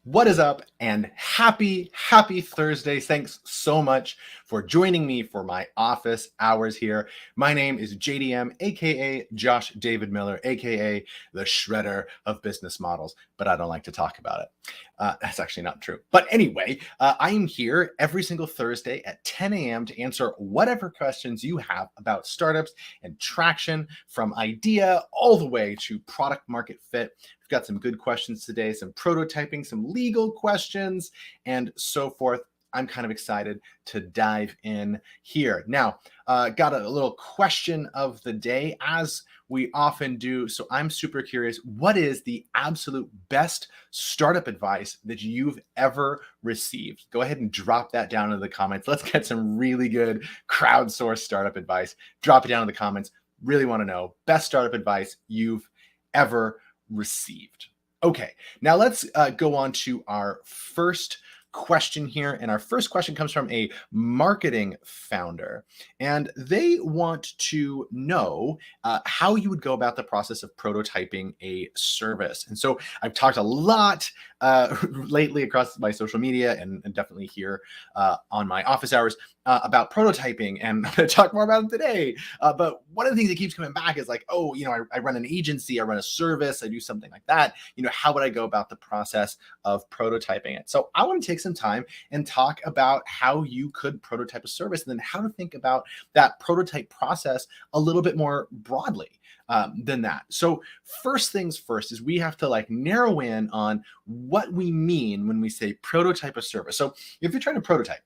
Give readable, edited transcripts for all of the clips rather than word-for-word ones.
What is up, and happy Thursday. Thanks so much for joining me for my office hours here. My name is JDM, aka Josh David Miller, aka the shredder of business models, but I don't like to talk about it. That's actually not true. But anyway, I am here every single Thursday at 10 a.m. to answer whatever questions you have about startups and traction, from idea all the way to product market fit. Got some good questions today, some prototyping, some legal questions, and so forth. I'm kind of excited to dive in here. Now, got a little question of the day, as we often do. So I'm super curious, what is the absolute best startup advice that you've ever received? Go ahead and drop that down in the comments. Let's get some really good crowdsourced startup advice. Drop it down in the comments. Really want to know best startup advice you've ever received. Okay, now let's go on to our first question here. And our first question comes from a marketing founder, and they want to know how you would go about the process of prototyping a service. And so I've talked a lot lately across my social media and definitely here on my office hours about prototyping, and I'm going to talk more about it today. But one of the things that keeps coming back is like, oh, I run an agency, I run a service, I do something like that. How would I go about the process of prototyping it? So I want to take some time and talk about how you could prototype a service, and then how to think about that prototype process a little bit more broadly than that. So first things first is we have to narrow in on what we mean when we say prototype a service. So if you're trying to prototype,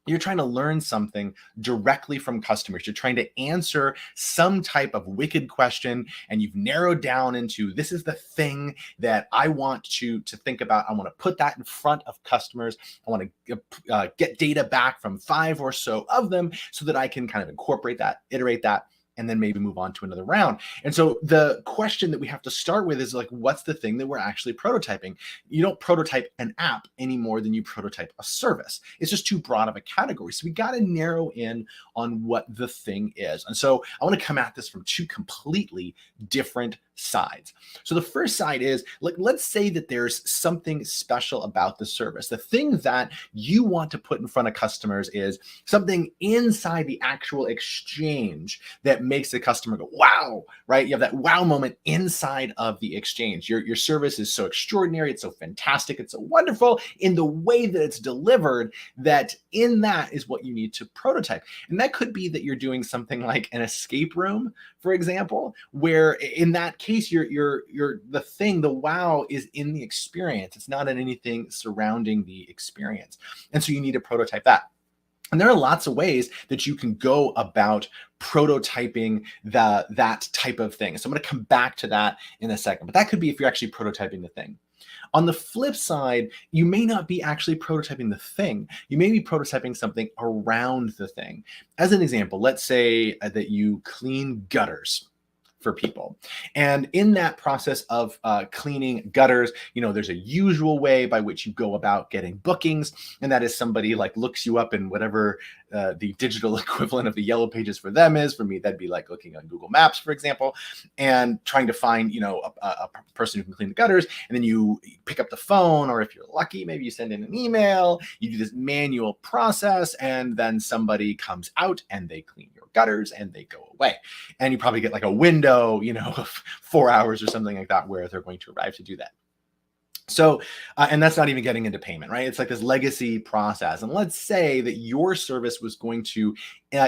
you're trying to learn something directly from customers. You're trying to answer some type of wicked question, and you've narrowed down into, this is the thing that I want to think about. I want to put that in front of customers. I want to get data back from 5 or so of them so that I can kind of incorporate that, iterate that, and then maybe move on to another round. And so the question that we have to start with is what's the thing that we're actually prototyping? You don't prototype an app any more than you prototype a service. It's just too broad of a category. So we got to narrow in on what the thing is. And so I want to come at this from two completely different sides. So the first side is, let's say that there's something special about the service. The thing that you want to put in front of customers is something inside the actual exchange that makes the customer go, wow, right? You have that wow moment inside of the exchange. Your service is so extraordinary. It's so fantastic. It's so wonderful in the way that it's delivered, that in that is what you need to prototype. And that could be that you're doing something like an escape room, for example, where in that case, the thing, the wow, is in the experience. It's not in anything surrounding the experience. And so you need to prototype that. And there are lots of ways that you can go about prototyping that type of thing. So I'm going to come back to that in a second, but that could be if you're actually prototyping the thing. On the flip side, you may not be actually prototyping the thing. You may be prototyping something around the thing. As an example, let's say that you clean gutters for people. And in that process of cleaning gutters, there's a usual way by which you go about getting bookings. And that is somebody looks you up in whatever the digital equivalent of the yellow pages for them is. For me, that'd be like looking on Google Maps, for example, and trying to find, a person who can clean the gutters. And then you pick up the phone, or if you're lucky, maybe you send in an email, you do this manual process, and then somebody comes out and they clean your gutters and they go away. And you probably get a window, of 4 hours or something like that, where they're going to arrive to do that. So, and that's not even getting into payment, right? It's like this legacy process. And let's say that your service was going to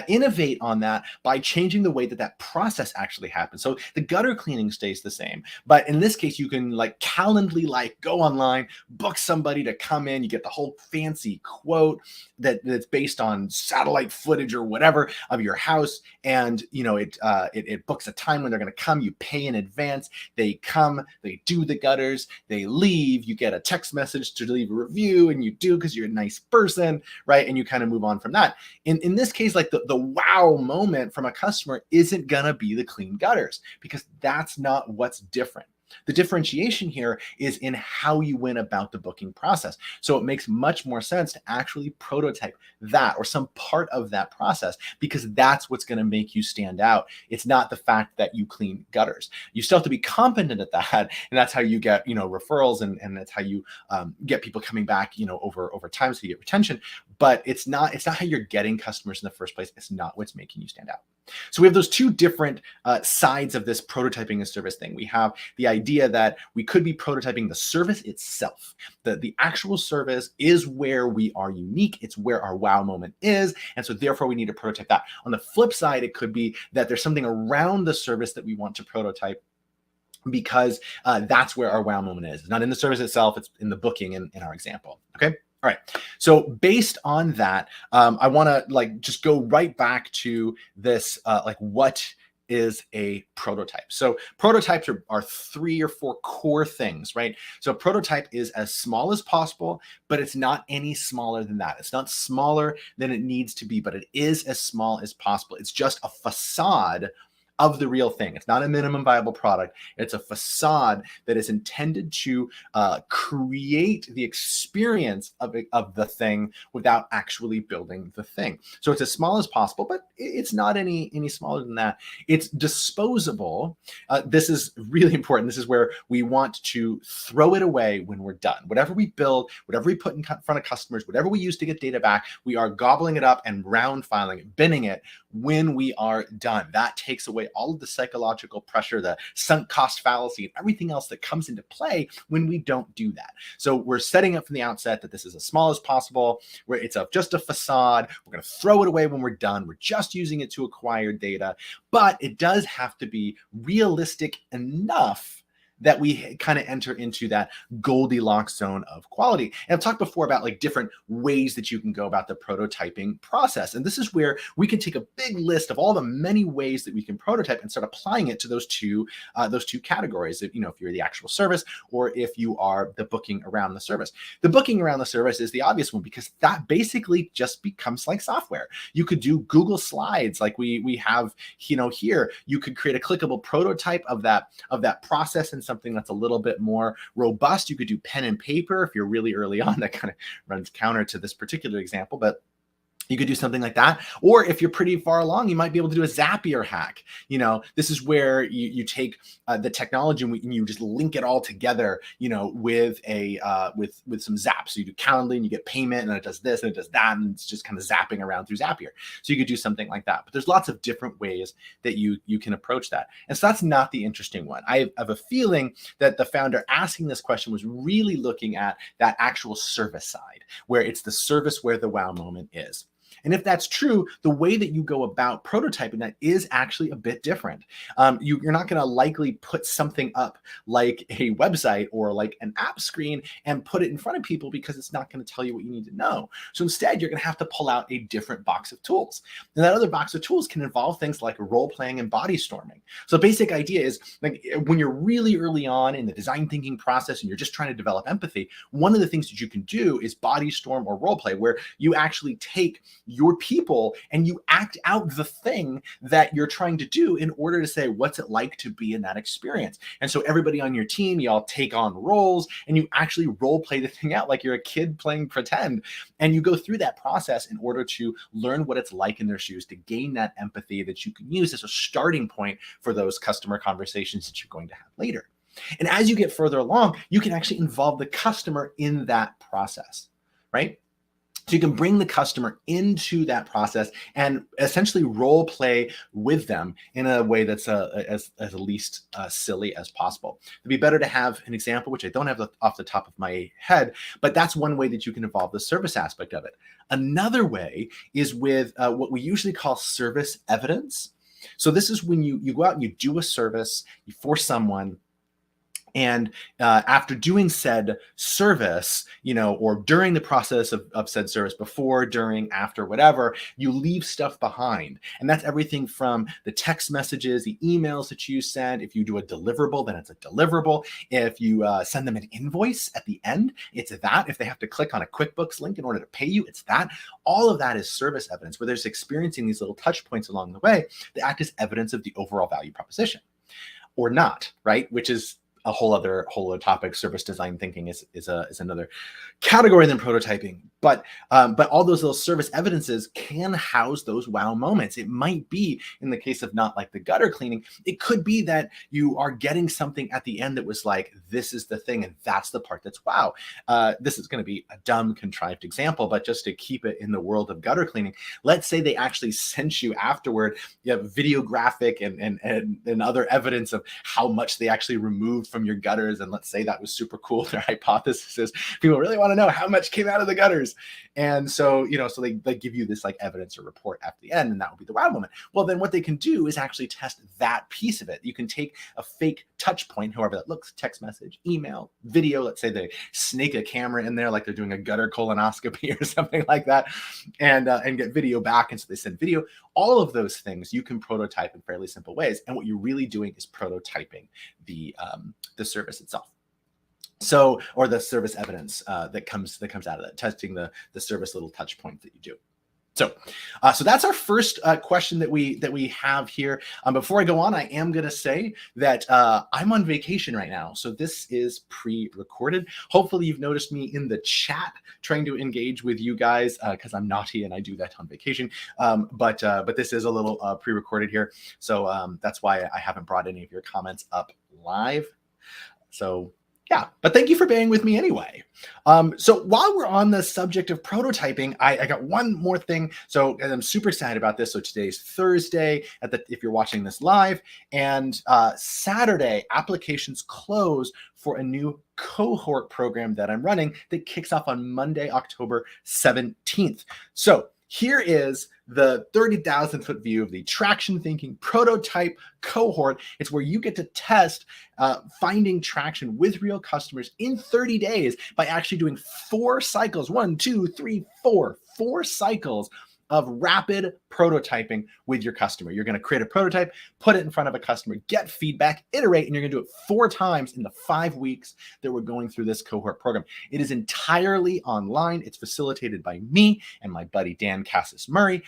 innovate on that by changing the way that process actually happens. So the gutter cleaning stays the same, but in this case, you can Calendly go online, book somebody to come in. You get the whole fancy quote that's based on satellite footage or whatever of your house, and it books a time when they're going to come. You pay in advance. They come, they do the gutters, they leave. You get a text message to leave a review, and you do because you're a nice person, right? And you kind of move on from that. In this case, the wow moment from a customer isn't gonna be the clean gutters, because that's not what's different. The differentiation here is in how you went about the booking process. So it makes much more sense to actually prototype that or some part of that process, because that's what's going to make you stand out. It's not the fact that you clean gutters. You still have to be competent at that, and that's how you get, referrals, and that's how you get people coming back, over time, so you get retention. But it's not how you're getting customers in the first place. It's not what's making you stand out. So we have those two different sides of this prototyping a service thing. We have the idea that we could be prototyping the service itself. The actual service is where we are unique. It's where our wow moment is. And so therefore we need to prototype that. On the flip side, it could be that there's something around the service that we want to prototype, because that's where our wow moment is. It's not in the service itself, it's in the booking in our example. Okay. All right. So based on that, I want to just go right back to this, what is a prototype? So prototypes are 3 or 4 core things, right? So prototype is as small as possible, but it's not any smaller than that. It's not smaller than it needs to be, but it is as small as possible. It's just a facade of the real thing. It's not a minimum viable product. It's a facade that is intended to create the experience of the thing without actually building the thing. So it's as small as possible, but it's not any smaller than that. It's disposable. This is really important. This is where we want to throw it away when we're done. Whatever we build, whatever we put in front of customers, whatever we use to get data back, we are gobbling it up and round filing it, binning it when we are done. That takes away all of the psychological pressure, the sunk cost fallacy, and everything else that comes into play when we don't do that. So we're setting up from the outset that this is as small as possible, where it's just a facade. We're going to throw it away when we're done. We're just using it to acquire data, but it does have to be realistic enough that we kind of enter into that Goldilocks zone of quality. And I've talked before about different ways that you can go about the prototyping process. And this is where we can take a big list of all the many ways that we can prototype and start applying it to those two categories. If you're the actual service, or if you are the booking around the service. The booking around the service is the obvious one, because that basically just becomes like software. You could do Google Slides like we have, here. You could create a clickable prototype of that process, and something that's a little bit more robust. You could do pen and paper if you're really early on. That kind of runs counter to this particular example, but you could do something like that. Or if you're pretty far along, you might be able to do a Zapier hack. This is where you take the technology and you just link it all together, with some Zap. So you do Calendly and you get payment, and it does this and it does that, and it's just kind of zapping around through Zapier. So you could do something like that. But there's lots of different ways that you can approach that. And so that's not the interesting one. I have a feeling that the founder asking this question was really looking at that actual service side, where it's the service where the wow moment is. And if that's true, the way that you go about prototyping that is actually a bit different. You're not going to likely put something up like a website or like an app screen and put it in front of people, because it's not going to tell you what you need to know. So instead, you're going to have to pull out a different box of tools. And that other box of tools can involve things like role playing and body storming. So the basic idea is, when you're really early on in the design thinking process and you're just trying to develop empathy, one of the things that you can do is body storm or role play, where you actually take your people and you act out the thing that you're trying to do in order to say, what's it like to be in that experience? And so everybody on your team, you all take on roles and you actually role play the thing out like you're a kid playing pretend. And you go through that process in order to learn what it's like in their shoes, to gain that empathy that you can use as a starting point for those customer conversations that you're going to have later. And as you get further along, you can actually involve the customer in that process, right? So you can bring the customer into that process and essentially role play with them in a way that's as least silly as possible. It'd be better to have an example, which I don't have off the top of my head, but that's one way that you can involve the service aspect of it. Another way is with what we usually call service evidence. So this is when you go out and you do a service for someone, and after doing said service, or during the process of said service, before, during, after, whatever, you leave stuff behind. And that's everything from the text messages, the emails that you send. If you do a deliverable, then it's a deliverable. If you send them an invoice at the end, it's that. If they have to click on a QuickBooks link in order to pay you, it's that. All of that is service evidence, where there's experiencing these little touch points along the way that act as evidence of the overall value proposition, or not, right? Which is a whole other topic. Service design thinking is another category than prototyping. But all those little service evidences can house those wow moments. It might be, in the case of not like the gutter cleaning, it could be that you are getting something at the end that was like, this is the thing, and that's the part that's wow. This is going to be a dumb, contrived example, but just to keep it in the world of gutter cleaning, let's say they actually sent you afterward, you have videographic and other evidence of how much they actually removed from your gutters. And let's say that was super cool. Their hypothesis is people really want to know how much came out of the gutters. And so, so they give you this like evidence or report at the end, and that would be the wow moment. Well, then what they can do is actually test that piece of it. You can take a fake touch point, however that looks, text message, email, video. Let's say they snake a camera in there like they're doing a gutter colonoscopy or something like that, and get video back. And so they send video. All of those things you can prototype in fairly simple ways. And what you're really doing is prototyping the service itself. So, or the service evidence that comes out of that, testing the service little touch point that you do. So that's our first question that we have here. Before I go on, I am going to say that I'm on vacation right now. So this is pre-recorded. Hopefully you've noticed me in the chat trying to engage with you guys because I'm naughty and I do that on vacation. But this is a little pre-recorded here. So that's why I haven't brought any of your comments up live. So yeah, but thank you for bearing with me anyway. So while we're on the subject of prototyping, I got one more thing. So I'm super excited about this. So today's Thursday, if you're watching this live, and Saturday, applications close for a new cohort program that I'm running that kicks off on Monday, October 17th. So here is the 30,000 foot view of the traction thinking prototype cohort. It's where you get to test finding traction with real customers in 30 days by actually doing 4 cycles, 1, 2, 3, 4 cycles of rapid prototyping with your customer. You're going to create a prototype, put it in front of a customer, get feedback, iterate, and you're going to do it 4 times in the 5 weeks that we're going through this cohort program. It is entirely online. It's facilitated by me and my buddy Dan Cassis Murray.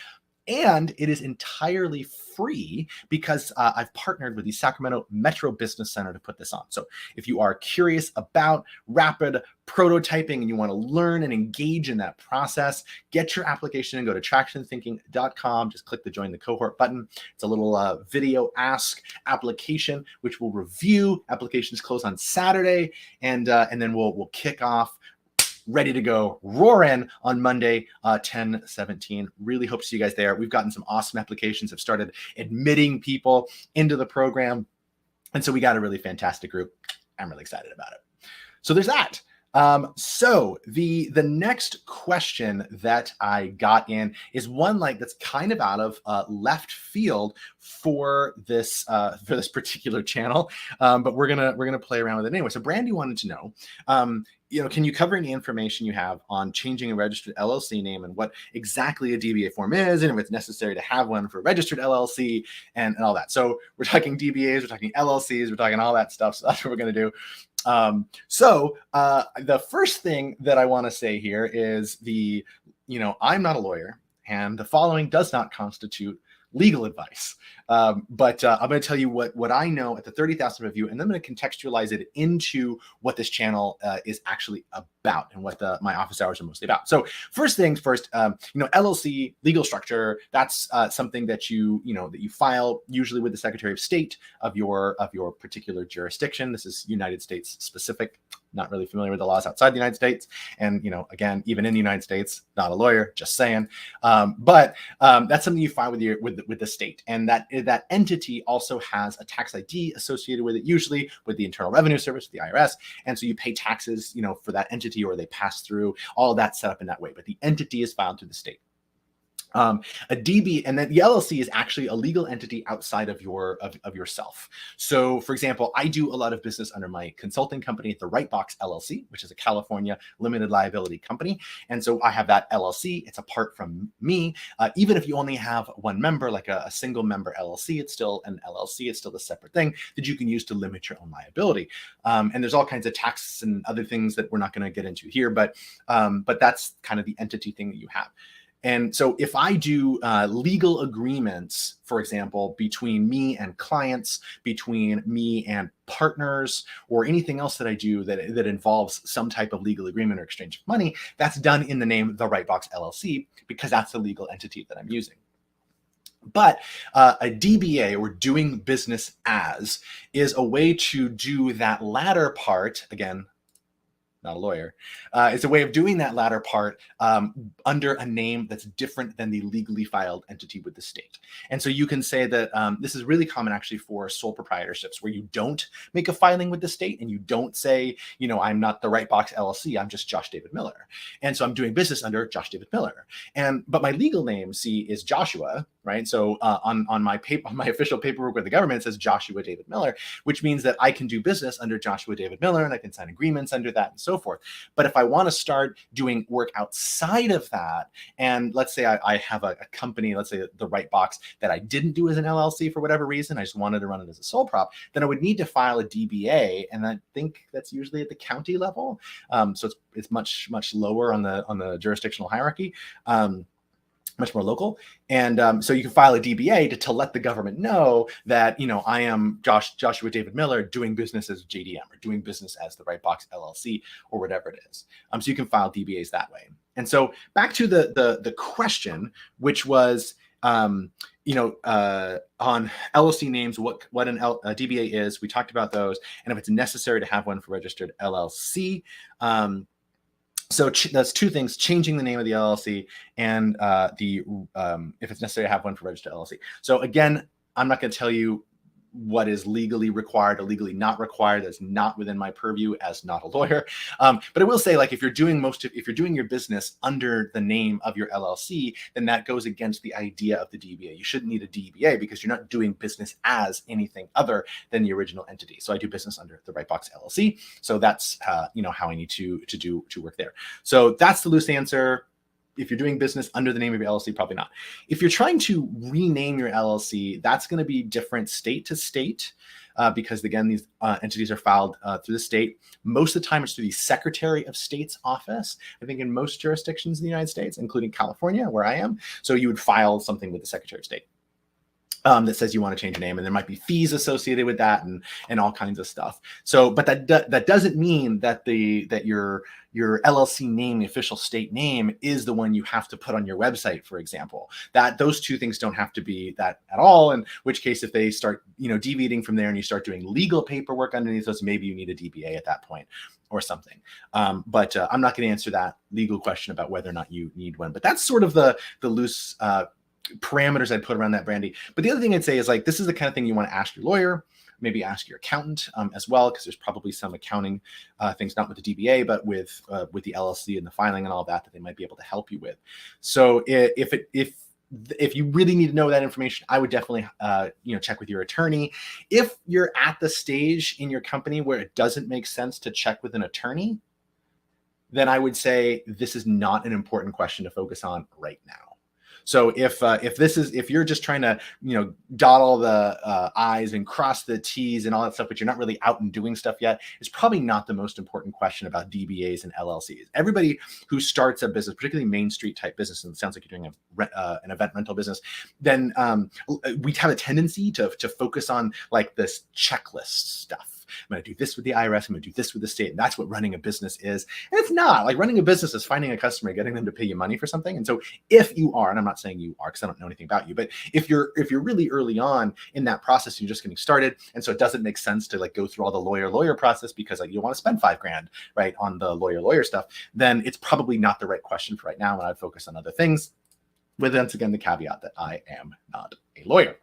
And it is entirely free because I've partnered with the Sacramento Metro Business Center to put this on. So if you are curious about rapid prototyping and you want to learn and engage in that process, get your application and go to tractionthinking.com. Just click the join the cohort button. It's a little video ask application, which will review. Applications close on Saturday, and then we'll kick off ready to go, roar in on Monday, 10/17. Really hope to see you guys there. We've gotten some awesome applications, have started admitting people into the program. And so we got a really fantastic group. I'm really excited about it. So there's that. So the next question that I got in is one that's kind of out of left field for this particular channel, but we're gonna play around with it anyway. So Brandy wanted to know, can you cover any information you have on changing a registered LLC name and what exactly a DBA form is, and if it's necessary to have one for a registered LLC and all that. So we're talking DBAs, we're talking LLCs, we're talking all that stuff. So that's what we're gonna do. The first thing that I want to say here is I'm not a lawyer, and the following does not constitute legal advice. But I'm going to tell you what I know at the 30,000 review, and then I'm going to contextualize it into what this channel is actually about and what my office hours are mostly about. So first things first, LLC legal structure, that's something that you file usually with the Secretary of State of your particular jurisdiction. This is United States specific. Not really familiar with the laws outside the United States. And, again, even in the United States, not a lawyer, just saying. But that's something you file with the state. And that entity also has a tax ID associated with it, usually with the Internal Revenue Service, the IRS. And so you pay taxes, for that entity, or they pass through, all of that set up in that way. But the entity is filed through the state. A DB, and then the LLC is actually a legal entity outside of yourself. So, for example, I do a lot of business under my consulting company at the Right Box LLC, which is a California limited liability company. And so I have that LLC. It's apart from me. Even if you only have one member, like a single member LLC, it's still an LLC. It's still a separate thing that you can use to limit your own liability. And there's all kinds of taxes and other things that we're not going to get into here, but that's kind of the entity thing that you have. And so if I do legal agreements, for example, between me and clients, between me and partners, or anything else that I do that involves some type of legal agreement or exchange of money, that's done in the name The Right Box LLC, because that's the legal entity that I'm using. But a DBA, or doing business as, is a way to do that latter part. Again, not a lawyer. It's a way of doing that latter part under a name that's different than the legally filed entity with the state. And so you can say that this is really common actually for sole proprietorships, where you don't make a filing with the state and you don't say, I'm not The Right Box LLC, I'm just Josh David Miller. And so I'm doing business under Josh David Miller. But my legal name, see, is Joshua, right? So on my official paperwork with the government, it says Joshua David Miller, which means that I can do business under Joshua David Miller, and I can sign agreements under that and so forth. But if I want to start doing work outside of that, and let's say I have a company, let's say The Right Box, that I didn't do as an LLC for whatever reason, I just wanted to run it as a sole prop, then I would need to file a DBA, and I think that's usually at the county level. So it's much lower on the jurisdictional hierarchy. Much more local. And so you can file a DBA to let the government know that, I am Joshua David Miller doing business as JDM, or doing business as The Right Box LLC, or whatever it is. So you can file DBAs that way. And so back to the question, which was, on LLC names, what a DBA is. We talked about those, and if it's necessary to have one for registered LLC. So that's two things: changing the name of the LLC, and if it's necessary to have one for registered LLC. So again, I'm not going to tell you what is legally required or legally not required. That's not within my purview as not a lawyer. But I will say, like, if you're doing your business under the name of your LLC, then that goes against the idea of the DBA. You shouldn't need a DBA because you're not doing business as anything other than the original entity. So I do business under The Right Box LLC. So that's how I need to work there. So that's the loose answer. If you're doing business under the name of your LLC, probably not. If you're trying to rename your LLC, that's going to be different state to state, because again, these entities are filed through the state. Most of the time, it's through the Secretary of State's office, I think, in most jurisdictions in the United States, including California, where I am. So you would file something with the Secretary of State that says you want to change your name, and there might be fees associated with that, and all kinds of stuff. So, but that doesn't mean that your LLC name, the official state name, is the one you have to put on your website, for example. That those two things don't have to be that at all. In which case, if they start deviating from there and you start doing legal paperwork underneath those, maybe you need a DBA at that point or something. But I'm not going to answer that legal question about whether or not you need one. But that's sort of the loose parameters I'd put around that, Brandy. But the other thing I'd say is, like, this is the kind of thing you want to ask your lawyer, maybe ask your accountant as well, because there's probably some accounting things, not with the DBA, but with the LLC and the filing and all that they might be able to help you with. So if you really need to know that information, I would definitely check with your attorney. If you're at the stage in your company where it doesn't make sense to check with an attorney, then I would say this is not an important question to focus on right now. So if you're just trying to dot all the I's and cross the T's and all that stuff, but you're not really out and doing stuff yet, it's probably not the most important question about DBAs and LLCs. Everybody who starts a business, particularly Main Street type business, and it sounds like you're doing an event rental business, then we have a tendency to focus on like this checklist stuff. I'm going to do this with the IRS. I'm going to do this with the state. And that's what running a business is. And it's not. Like, running a business is finding a customer, getting them to pay you money for something. And so if you are, and I'm not saying you are because I don't know anything about you, but if you're really early on in that process, you're just getting started. And so it doesn't make sense to like go through all the lawyer process because like you want to spend $5,000 right on the lawyer stuff, then it's probably not the right question for right now. And I'd focus on other things, with once again the caveat that I am not a lawyer.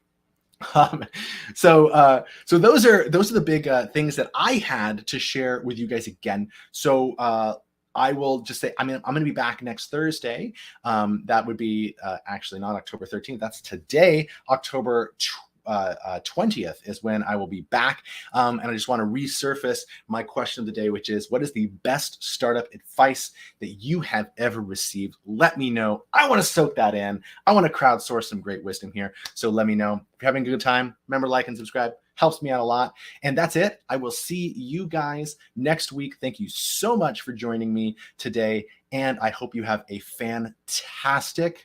So those are the big things that I had to share with you guys again. So I will just say, I'm going to be back next Thursday. That would be actually not October 13th. That's today, October 20th is when I will be back. And I just want to resurface my question of the day, which is, what is the best startup advice that you have ever received? Let me know. I want to soak that in. I want to crowdsource some great wisdom here. So let me know. If you're having a good time, remember, like and subscribe. Helps me out a lot. And that's it. I will see you guys next week. Thank you so much for joining me today. And I hope you have a fantastic